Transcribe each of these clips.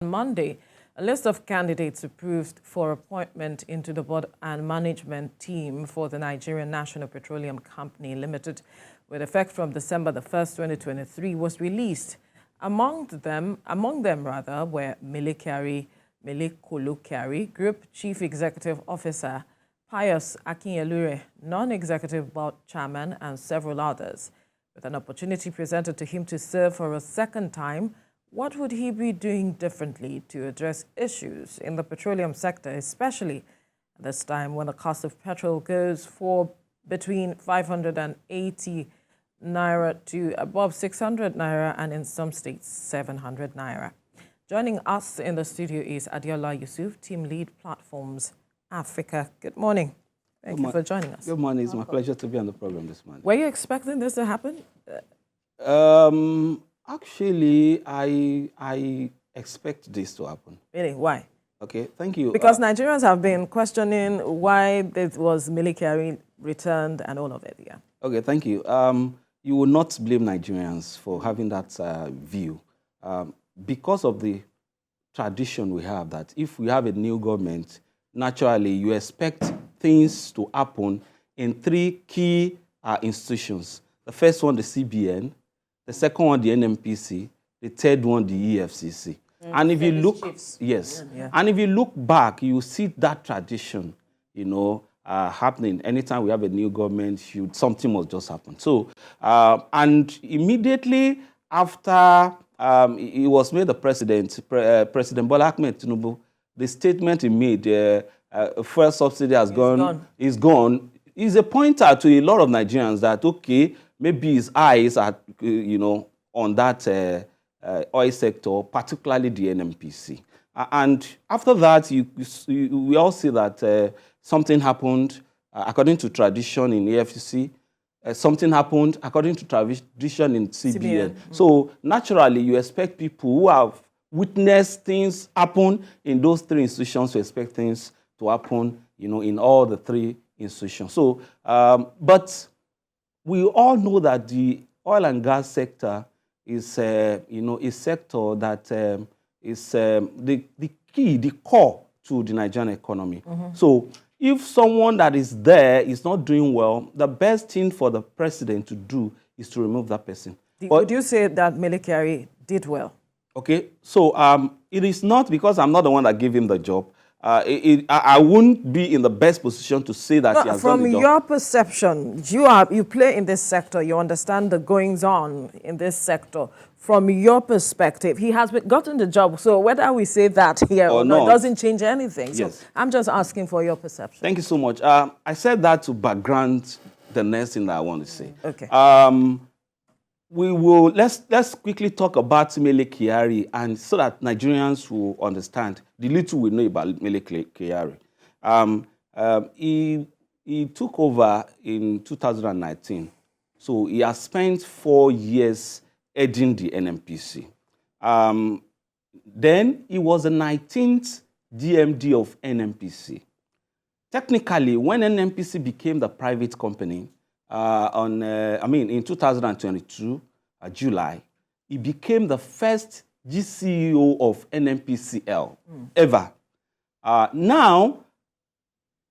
On Monday, a list of candidates approved for appointment into the board and management team for the Nigerian National Petroleum Company Limited, with effect from December the 1st, 2023, was released. Among them were Mele Kyari, Mele Kolo Kyari, Group Chief Executive Officer, Pius Akinyelure, Non-Executive Board Chairman, and several others. With an opportunity presented to him to serve for a second time, what would he be doing differently to address issues in the petroleum sector, especially at this time when the cost of petrol goes for between 580 naira to above 600 naira and in some states 700 naira? Joining us in the studio is Adiola Yusuf, Team Lead Platforms Africa. Good morning. Thank you for joining us. Good morning. It's my pleasure to be on the program this morning. Were you expecting this to happen? Actually, I expect this to happen. Really? Why? Okay, thank you. Because Nigerians have been questioning why this was Mele Kyari returned and all of it, yeah. Okay, thank you. You will not blame Nigerians for having that view. Because of the tradition we have that if we have a new government, naturally you expect things to happen in three key institutions. The first one, the CBN. The second one, the NNPC. The third one, the EFCC. And if you look, and if you look back, you see that tradition, happening. Anytime we have a new government, something must just happen. So, and immediately after he was made the president, President Bola Tinubu, the statement he made, fuel subsidy has gone, is gone, is a pointer to a lot of Nigerians that, okay, maybe his eyes are, on that oil sector, particularly the NNPC. And after that, we all see that something happened according to tradition in AFCC. Something happened according to tradition in CBN. So naturally, you expect people who have witnessed things happen in those three institutions to expect things to happen, in all the three institutions. So, but we all know that the oil and gas sector is, a sector that is the key, the core to the Nigerian economy. So if someone that is there is not doing well, the best thing for the president to do is to remove that person. Would you say that Mele Kyari did well? Okay, so it is not because I'm not the one that gave him the job. I wouldn't be in the best position to say that he has done the job. From your perception, you play in this sector, you understand the goings-on in this sector. From your perspective, he has gotten the job, so whether we say that here or not, it doesn't change anything. So I'm just asking for your perception. Thank you so much. I said that to background the next thing that I want to say. Okay. Let's quickly talk about Mele Kyari, and so that Nigerians will understand the little we know about Mele Kyari. He took over in 2019, so he has spent 4 years heading the NNPC. Then he was the 19th DMD of NNPC. Technically, when NNPC became the private company, in 2022, July, he became the first GCEO of NNPCL ever. Now,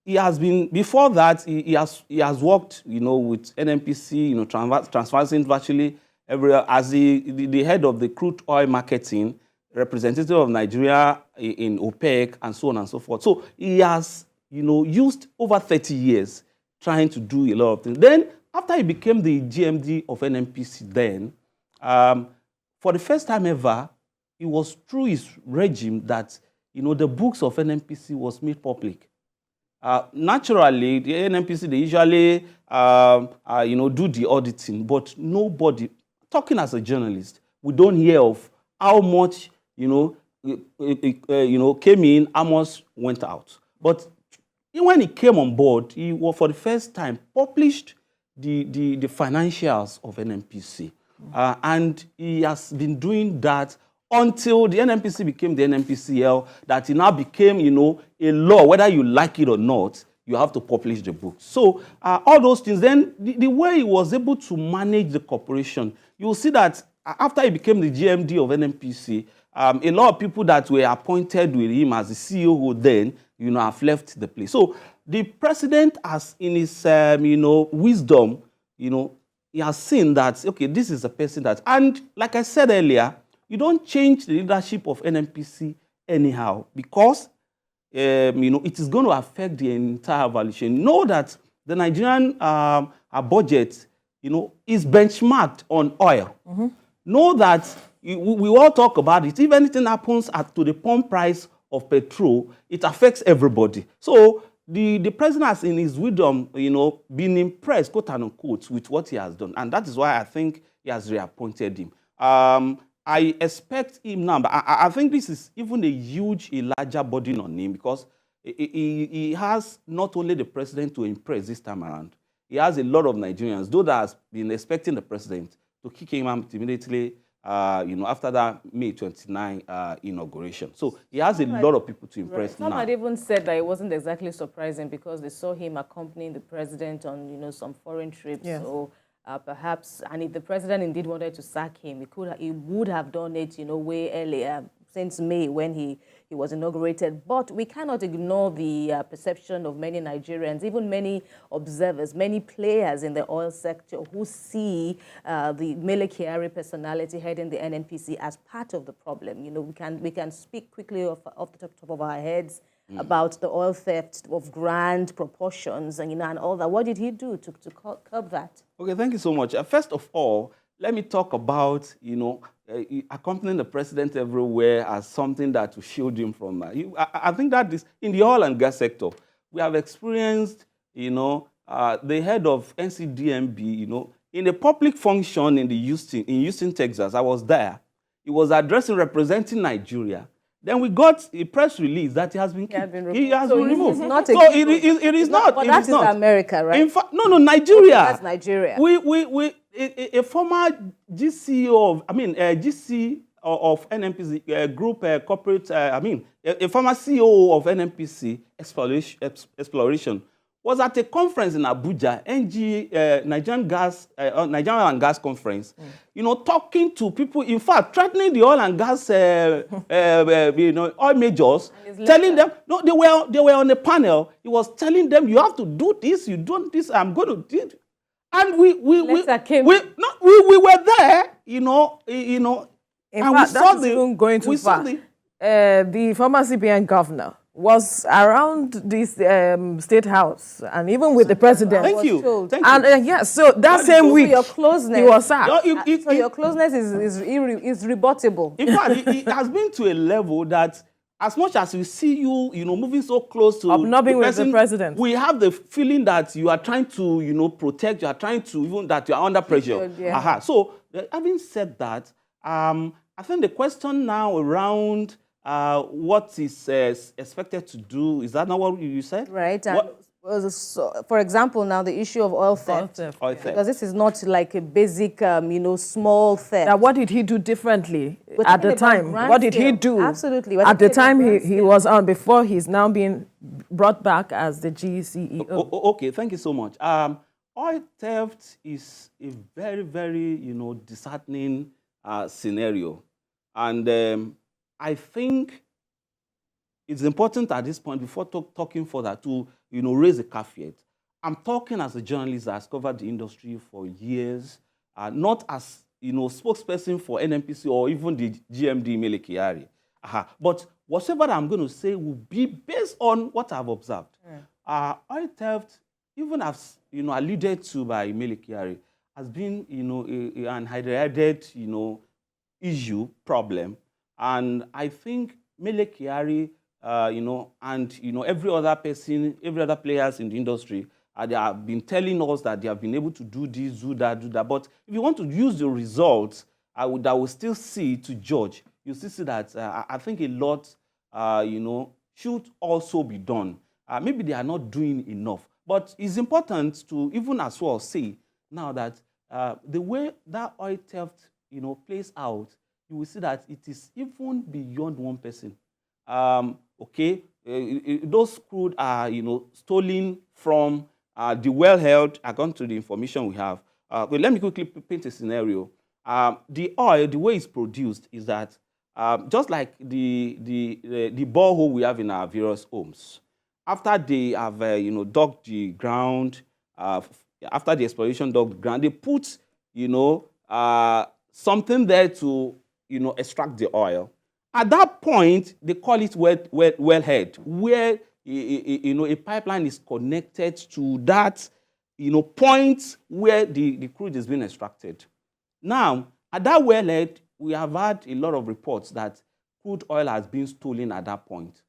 he has been, before that, he has worked, with NNPC, transversing virtually everywhere as the head of the crude oil marketing, representative of Nigeria in OPEC, and so on and so forth. So he has, used over 30 years trying to do a lot of things. Then, after he became the GMD of NNPC then, for the first time ever, it was through his regime that, the books of NNPC was made public. Naturally, the NNPC, they usually, do the auditing, but nobody, talking as a journalist, we don't hear of how much, came in, how much went out. But when he came on board, he was, for the first time, published the financials of NNPC. And he has been doing that until the NNPC became the NNPCL, that it now became, a law, whether you like it or not, you have to publish the book. So all those things, then the way he was able to manage the corporation, you will see that after he became the GMD of NNPC, a lot of people that were appointed with him as the CEO then, have left the place. So the president has, in his, wisdom, he has seen that, okay, this is a person that, and like I said earlier, you don't change the leadership of NNPC anyhow, because, it is going to affect the entire value chain. Know that the Nigerian budget, is benchmarked on oil. Know that we all talk about it. If anything happens to the pump price of petrol, it affects everybody. So the president has, in his wisdom, been impressed, quote unquote, with what he has done. And that is why I think he has reappointed him. I expect him now, but I think this is even a larger burden on him, because he has not only the president to impress this time around, he has a lot of Nigerians, those that have been expecting the president to kick him out immediately, after that May 29 inauguration. So he has a lot of people to impress now. Some had even said that it wasn't exactly surprising, because they saw him accompanying the president on, some foreign trips. Yeah. So perhaps, and if the president indeed wanted to sack him, he would have done it, way earlier, since May, when he was inaugurated. But we cannot ignore the perception of many Nigerians, even many observers, many players in the oil sector, who see the Mele Kyari personality heading the NNPC as part of the problem. We can speak quickly off the top of our heads about the oil theft of grand proportions and and all that. What did he do to curb that? Okay, thank you so much. First of all, let me talk about accompanying the president everywhere as something that will shield him from. I think that is in the oil and gas sector. We have experienced, the head of NCDMB, in a public function in Houston, Texas. I was there. He was representing Nigeria. Then we got a press release that he has been removed. He has been removed. It is not. But that is America, right? In fact, no, Nigeria. That's Nigeria. A former GCEO of NNPC group corporate. A former CEO of NNPC exploration was at a conference in Abuja, Nigerian and Gas Conference, talking to people, in fact, threatening the oil and gas, oil majors, telling them, no, they were on a panel. He was telling them, you have to do this, you don't this, I'm going to do it. And we were there, In fact, that is even going too far. The former CBN governor was around this state house, and even with the president. Thank you. And yes, so that same week, your closeness, he was sacked. So your closeness is rebuttable. In fact, it has been to a level that, as much as we see you, moving so close to obnobbing with the president, we have the feeling that you are trying to, protect. You are trying to, even that you are under pressure. Yeah. So, having said that, I think the question now around what is expected to do, is that not what you said? Right. So, for example, now the issue of oil theft. Because this is not like a basic, small theft. Now, what did he do differently at the time? What did he do? Absolutely. At the time he was on, before he's now being brought back as the GCEO. Okay, thank you so much. Oil theft is a very, very, disheartening scenario. And I think it's important at this point, before talking further, to raise a caveat. I'm talking as a journalist that has covered the industry for years, not as spokesperson for NNPC or even the GMD Mele Kyari. But whatever I'm going to say will be based on what I've observed. Oil theft, even as alluded to by Mele Kyari, has been an highlighted issue, problem. And I think Mele Kyari, and every other person, every other players in the industry, they have been telling us that they have been able to do this, do that. But if you want to use the results, that will still see to judge, you still see that I think a lot, should also be done. Maybe they are not doing enough. But it's important to even as well say now that the way that oil theft, plays out, you will see that it is even beyond one person. Those crude are, stolen from the well-held, according to the information we have. But let me quickly paint a scenario. The oil, the way it's produced is that just like the borehole we have in our various homes. After they have, dug the ground, after the exploration dug the ground, they put, something there to, extract the oil. At that point, they call it wellhead, where, a pipeline is connected to that, point where the crude is being extracted. Now, at that wellhead, we have had a lot of reports that crude oil has been stolen at that point.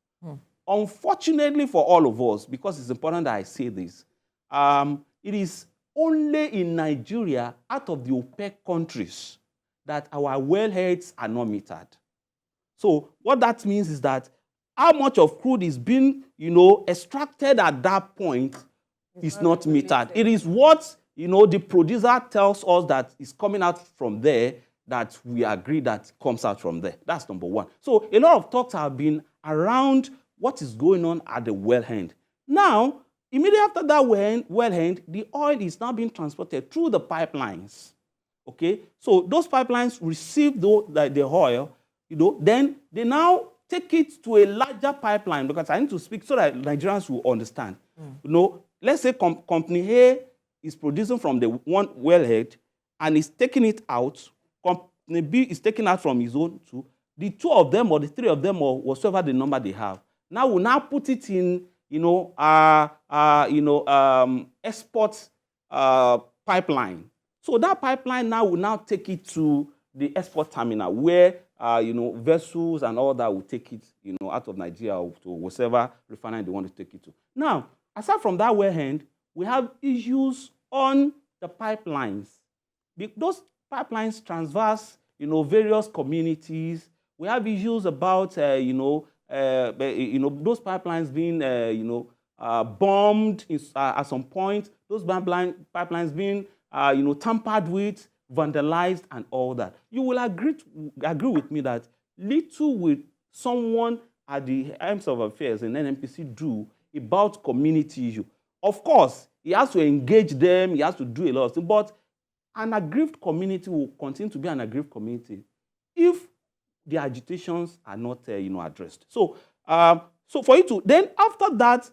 Unfortunately for all of us, because it's important that I say this, it is only in Nigeria, out of the OPEC countries, that our wellheads are not metered. So what that means is that how much of crude is being, extracted at that point is not metered. It is what, the producer tells us that is coming out from there that we agree that comes out from there. That's number one. So a lot of talks have been around what is going on at the wellhead. Now, immediately after that wellhead, the oil is now being transported through the pipelines. Okay? So those pipelines receive the oil, then they now take it to a larger pipeline, because I need to speak so that Nigerians will understand. Let's say company A is producing from the one wellhead and is taking it out. Company B is taking out from his own too. The two of them or the three of them or whatsoever the number they have, now we'll now put it in, export pipeline. So that pipeline now will now take it to the export terminal where, vessels and all that will take it, out of Nigeria or to whatever refinery they want to take it to. Now, aside from that wellhead, we have issues on the pipelines. Those pipelines traverse, various communities. We have issues about, those pipelines being, bombed at some point. Those pipelines being, tampered with, vandalized, and all that. You will agree with me that little will someone at the helms of affairs in NNPC do about community issue. Of course, he has to engage them, he has to do a lot of things, but an aggrieved community will continue to be an aggrieved community if the agitations are not, addressed. So, for you to, then after that,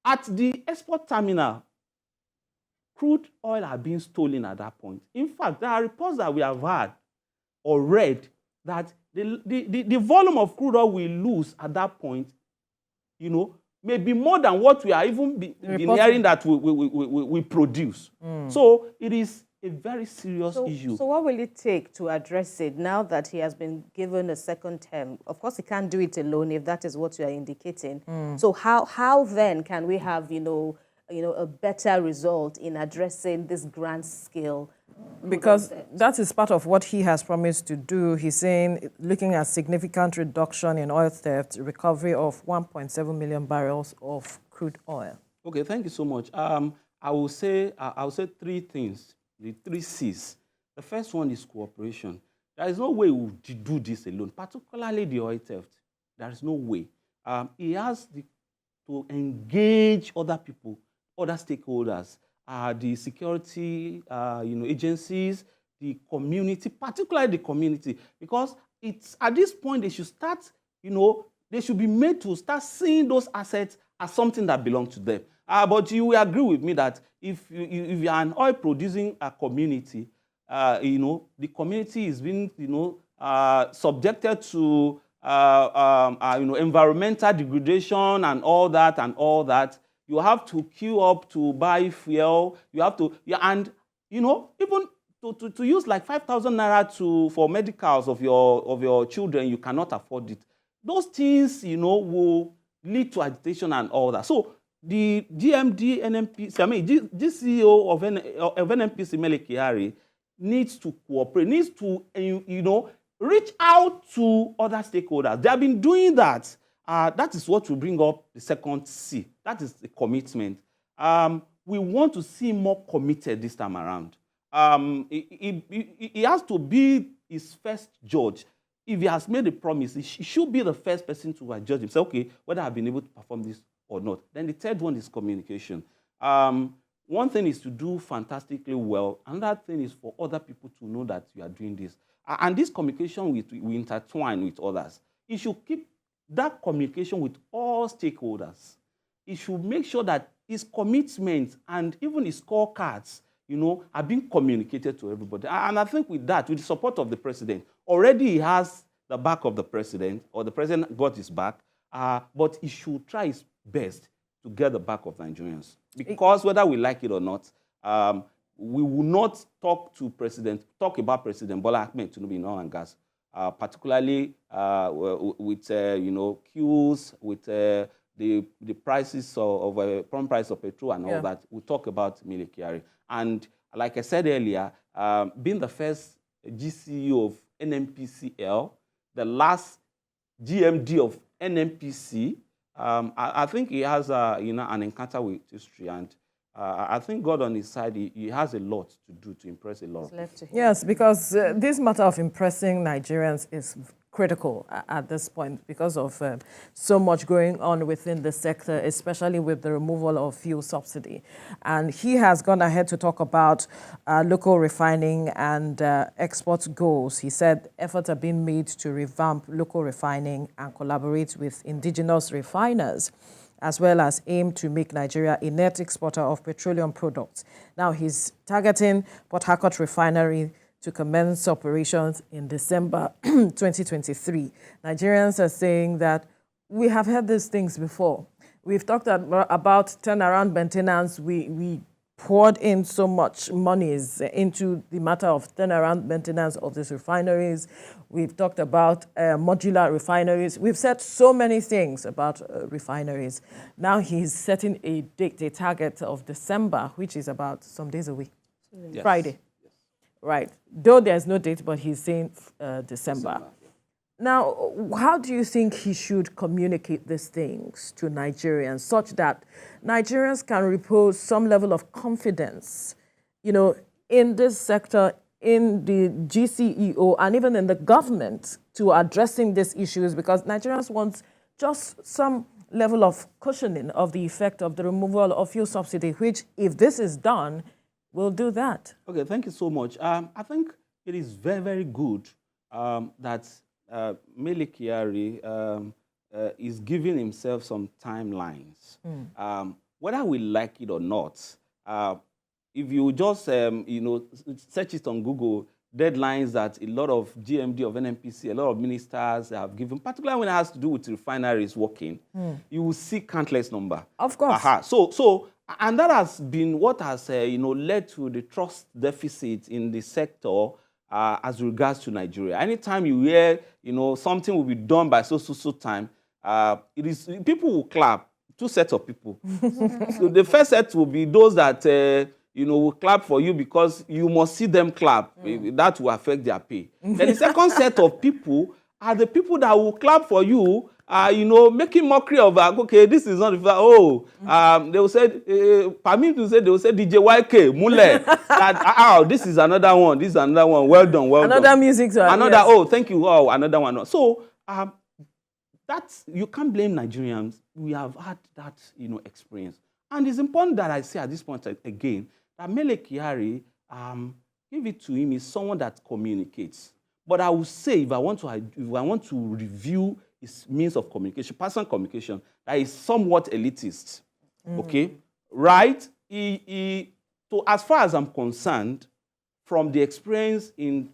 at the export terminal, crude oil are being stolen at that point. In fact, there are reports that we have had or read that the volume of crude oil we lose at that point, may be more than what we are even been hearing that we produce. So it is a very serious issue. So what will it take to address it now that he has been given a second term? Of course, he can't do it alone if that is what you are indicating. So how then can we have, a better result in addressing this grand scale? Because that is part of what he has promised to do. He's saying, looking at significant reduction in oil theft, recovery of 1.7 million barrels of crude oil. Okay, thank you so much. I will say three things, the three C's. The first one is cooperation. There is no way we do this alone, particularly the oil theft. There is no way. He has to engage other people, other stakeholders, the security agencies, the community, particularly the community, because it's at this point they should start, they should be made to start seeing those assets as something that belongs to them. But you will agree with me that if you are an oil producing community, the community is being, subjected to environmental degradation and all that. You have to queue up to buy fuel. You have to, even to use like 5,000 naira for medicals of your children, you cannot afford it. Those things, will lead to agitation and all that. So the GMD, NNPC, GCEO of NNPC, Mele Kyari, needs to cooperate, needs to, reach out to other stakeholders. They have been doing that. That is what will bring up the second C. That is the commitment. We want to see more committed this time around. He has to be his first judge. If he has made a promise, he should be the first person to judge himself, okay, whether I've been able to perform this or not. Then the third one is communication. one thing is to do fantastically well. Another thing is for other people to know that you are doing this. And this communication we intertwine with others. You should keep that communication with all stakeholders. It should make sure that his commitments and even his scorecards, are being communicated to everybody. And I think with that, with the support of the president, already he has the back of the president, or the president got his back, but he should try his best to get the back of Nigerians. Because whether we like it or not, we will not talk about President Bola Ahmed Tinubu in oil and gas, particularly with queues, with the prices of pump price of petrol and all that. We'll talk about Mele Kyari. And like I said earlier, being the first GCEO of NNPCL, the last GMD of NNPC, I think he has an encounter with history, and I think God on his side, he has a lot to do to impress a lot. Yes, because this matter of impressing Nigerians is critical at this point because of so much going on within the sector, especially with the removal of fuel subsidy. And he has gone ahead to talk about local refining and export goals. He said efforts are being made to revamp local refining and collaborate with indigenous refiners, as well as aim to make Nigeria a net exporter of petroleum products. Now he's targeting Port Harcourt refinery to commence operations in December 2023. Nigerians are saying that we have had these things before. We've talked about turnaround maintenance. We poured in so much monies into the matter of turnaround maintenance of these refineries. We've talked about modular refineries. We've said so many things about refineries. Now he's setting a date, a target of December, which is about some days a week. Yes. Friday. Right. Though there's no date, but he's saying December. Now, how do you think he should communicate these things to Nigerians such that Nigerians can repose some level of confidence, in this sector, in the GCEO, and even in the government to addressing these issues? Because Nigerians want just some level of cushioning of the effect of the removal of fuel subsidy, which, if this is done, will do that. Okay, thank you so much. I think it is very, very good that Mele Kyari is giving himself some timelines. Whether we like it or not, if you just search it on Google, deadlines that a lot of GMD of NNPC, a lot of ministers have given, particularly when it has to do with refineries working, you will see countless number. Of course. And that has been what has led to the trust deficit in the sector as regards to Nigeria. Anytime you hear something will be done by so time, it is people will clap. Two sets of people. So the first set will be those that will clap for you because you must see them clap. That will affect their pay. Then the second set of people are the people that will clap for you. Making mockery of, okay, this is not, they will say, permit to say, they will say, DJ YK, Mule, that, this is another one, well done, another music to another, yes. Thank you, another one. So, that's, you can't blame Nigerians. We have had that, experience. And it's important that I say at this point again, that Mele Kyari, give it to him, is someone that communicates. But I will say, if I want to review his means of communication, personal communication, that is somewhat elitist. Okay? Right? So as far as I'm concerned, from the experience in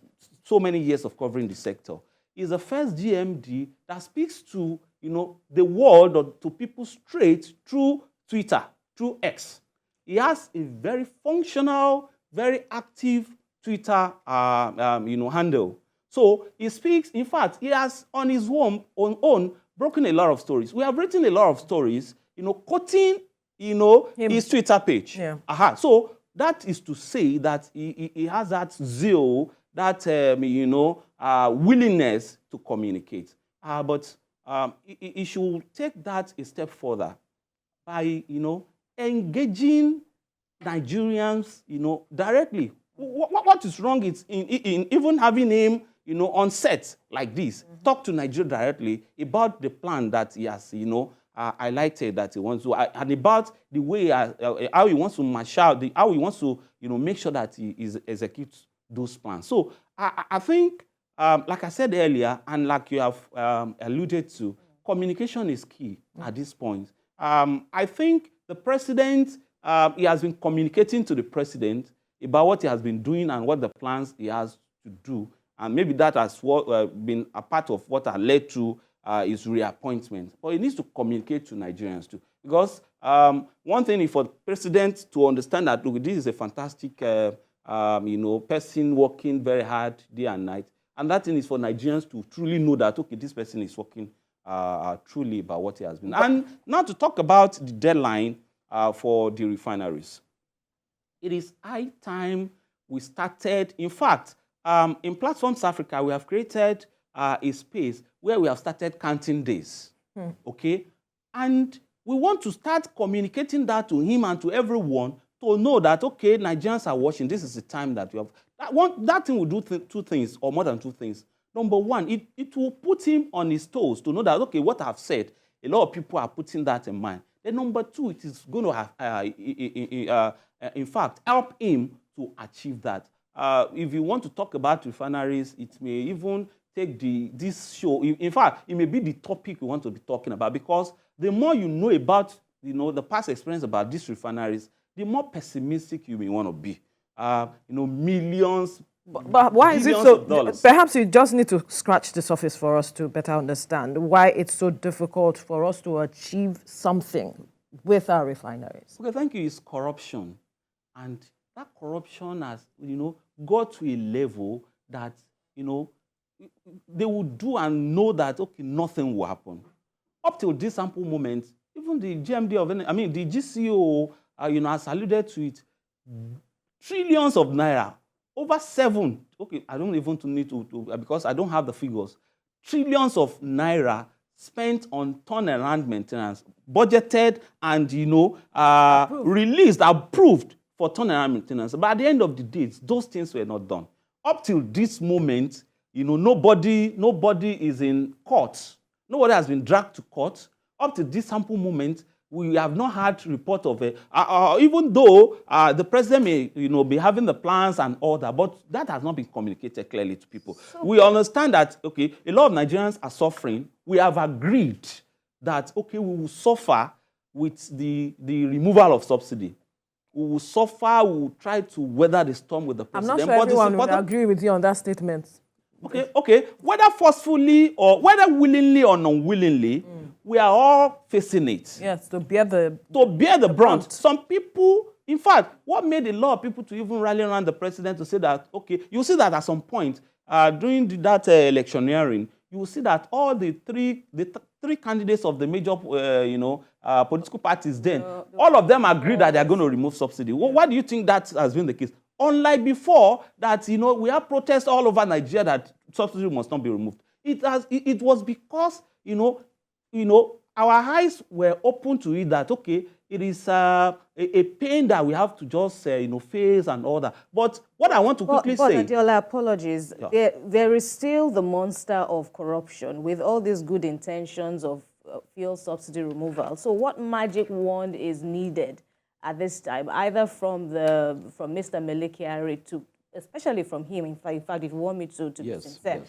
so many years of covering the sector, is the first GMD that speaks to the world or to people straight through Twitter, through X. He has a very functional, very active Twitter handle. So he speaks, in fact, he has on his own broken a lot of stories. We have written a lot of stories, quoting, his Twitter page. Yeah. So that is to say that he has that zeal, that, willingness to communicate. But he should take that a step further by, engaging Nigerians, directly. What is wrong is in even having him, on set like this, talk to Nigeria directly about the plan that he has, highlighted that he wants to, and about the way how he wants to marshal, how he wants to, make sure that he executes those plans. So I think, like I said earlier, and like you have alluded to, communication is key at this point. I think the president, he has been communicating to the president about what he has been doing and what the plans he has to do. And maybe that has been a part of what has led to his reappointment. But he needs to communicate to Nigerians too. Because one thing is for the president to understand that, look, this is a fantastic person working very hard day and night. And that thing is for Nigerians to truly know that, okay, this person is working truly about what he has been. And now to talk about the deadline for the refineries. It is high time we started. In fact, in Platforms Africa, we have created a space where we have started counting days, okay? And we want to start communicating that to him and to everyone to know that, okay, Nigerians are watching. This is the time that you have. That thing will do two things, or more than two things. Number one, it will put him on his toes to know that, okay, what I've said, a lot of people are putting that in mind. Then number two, it is going to have, in fact, help him to achieve that. If you want to talk about refineries, it may even take this show. In fact, it may be the topic we want to be talking about, because the more you know about, the past experience about these refineries, the more pessimistic you may want to be. Millions. But why is it so? Perhaps you just need to scratch the surface for us to better understand why it's so difficult for us to achieve something with our refineries. Okay, thank you. It's corruption, and that corruption has, got to a level that, they will do and know that, okay, nothing will happen. Up till this sample moment, even the GMD the GCEO, has alluded to it, trillions of naira. Over 7, okay, I don't even need to because I don't have the figures. Trillions of naira spent on turnaround maintenance, budgeted and, released, approved for turnaround maintenance. But at the end of the day, those things were not done. Up till this moment, nobody is in court. Nobody has been dragged to court. Up to this sample moment, we have not had report of it, even though the president may, be having the plans and all that, but that has not been communicated clearly to people. We understand that, okay, a lot of Nigerians are suffering. We have agreed that, okay, we will suffer with the removal of subsidy. We will suffer, we will try to weather the storm with the president. I'm not sure everyone will agree with you on that statement. Okay, whether forcefully or whether willingly or unwillingly, we are all facing it. Yes, to bear the brunt. Some people, in fact, what made a lot of people to even rally around the president to say that, okay, you see that at some point during that electioneering, you will see that all the three candidates of the major, political parties then, all of them agree that they are going to remove subsidy. Well, why do you think that has been the case? Unlike before, that, we have protests all over Nigeria that subsidy must not be removed. It was because, our eyes were open to it that, okay, it is a pain that we have to just, face and all that. But what I want to quickly say... But Adiola, apologies. Yeah. There is still the monster of corruption with all these good intentions of fuel subsidy removal. So what magic wand is needed at this time, either from Mr. Mele Kyari to, especially from him, in fact, if you want me to be sincere,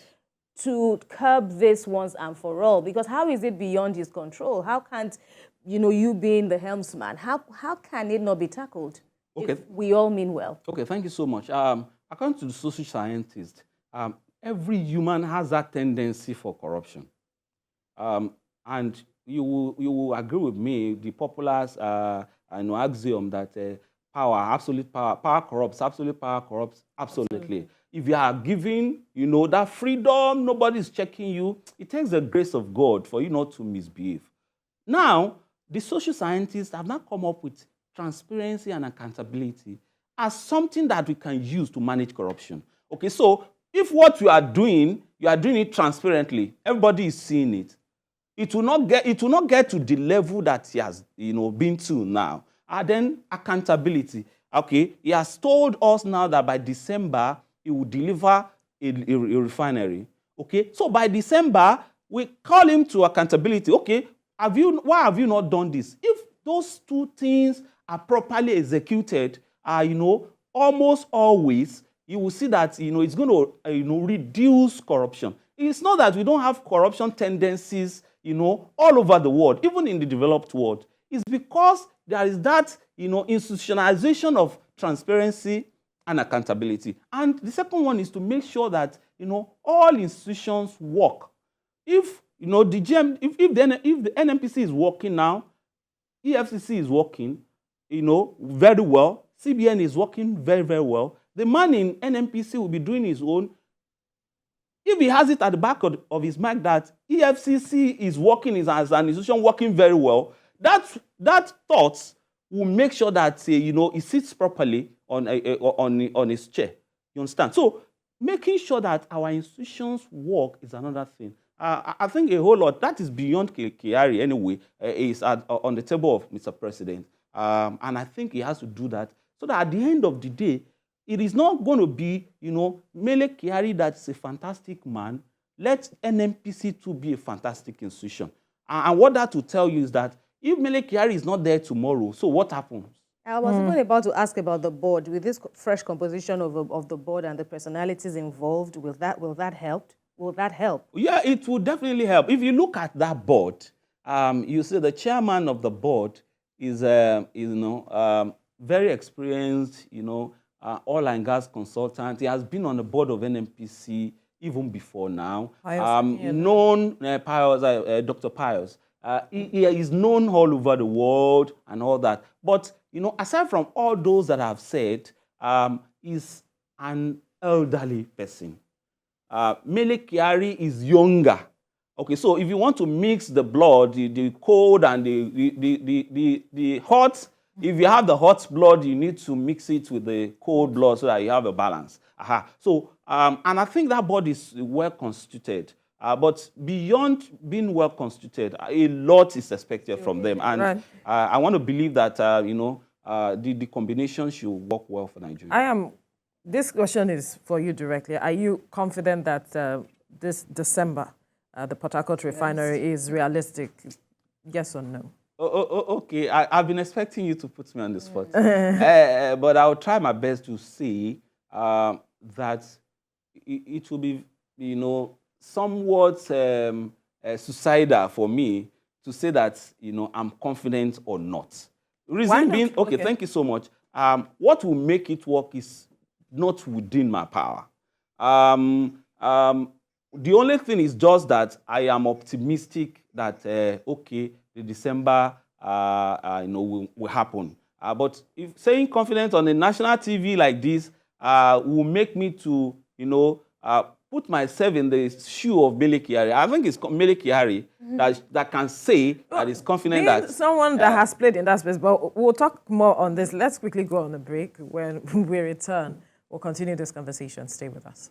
to curb this once and for all? Because how is it beyond his control? How can't, you being the helmsman, how can it not be tackled if we all mean well? Okay, thank you so much. According to the social scientists, every human has that tendency for corruption. And you will agree with me, the populace axiom that absolute power corrupts, absolute power corrupts, absolutely. If you are giving, that freedom, nobody is checking you, it takes the grace of God for you not to misbehave. Now, the social scientists have now come up with transparency and accountability as something that we can use to manage corruption. Okay, so if what you are doing it transparently, everybody is seeing it, it will not get to the level that he has, been to now. And then accountability. Okay, he has told us now that by December, he will deliver a refinery. Okay, so by December, we call him to accountability. Okay, why have you not done this? If those two things are properly executed, almost always, you will see that, it's going to, reduce corruption. It's not that we don't have corruption tendencies, all over the world, even in the developed world. It's because there is that, institutionalization of transparency and accountability. And the second one is to make sure that, all institutions work. If, the NNPC is working now, EFCC is working, very well, CBN is working very, very well, the man in NNPC will be doing his own. If he has it at the back of his mind that EFCC is working as an institution working very well, that thought will make sure that he sits properly on his chair. You understand? So making sure that our institutions work is another thing. I think a whole lot that is beyond Kyari anyway is on the table of Mr. President, and I think he has to do that so that at the end of the day, it is not going to be, Mele Kyari that's a fantastic man. Let NNPC too be a fantastic institution. And what that will tell you is that if Mele Kyari is not there tomorrow, so what happens? I was even about to ask about the board. With this fresh composition of the board and the personalities involved, will that help? Will that help? Yeah, it will definitely help. If you look at that board, you see the chairman of the board is, very experienced, oil and gas consultant. He has been on the board of NNPC even before now. Known Dr. Pius. He is known all over the world and all that. But, aside from all those that I've said, is an elderly person. Mele Kyari is younger. Okay, so if you want to mix the blood, the cold and the hot, if you have the hot blood, you need to mix it with the cold blood so that you have a balance. So, and I think that board is well constituted. But beyond being well constituted, a lot is expected from them. And I want to believe that, the combination should work well for Nigeria. This question is for you directly. Are you confident that this December, the Port Harcourt refinery is realistic? Yes or no? Okay, I've been expecting you to put me on the spot. But I'll try my best to say that it will be, somewhat suicidal for me to say that, I'm confident or not. Reason being, okay, thank you so much. What will make it work is not within my power. The only thing is just that I am optimistic that, okay, the December, will happen. But if saying confident on a national TV like this will make me to, put myself in the shoe of Mele Kyari. I think it's Mele Kyari that can say that is confident that... someone that has played in that space, but we'll talk more on this. Let's quickly go on a break. When we return, we'll continue this conversation. Stay with us.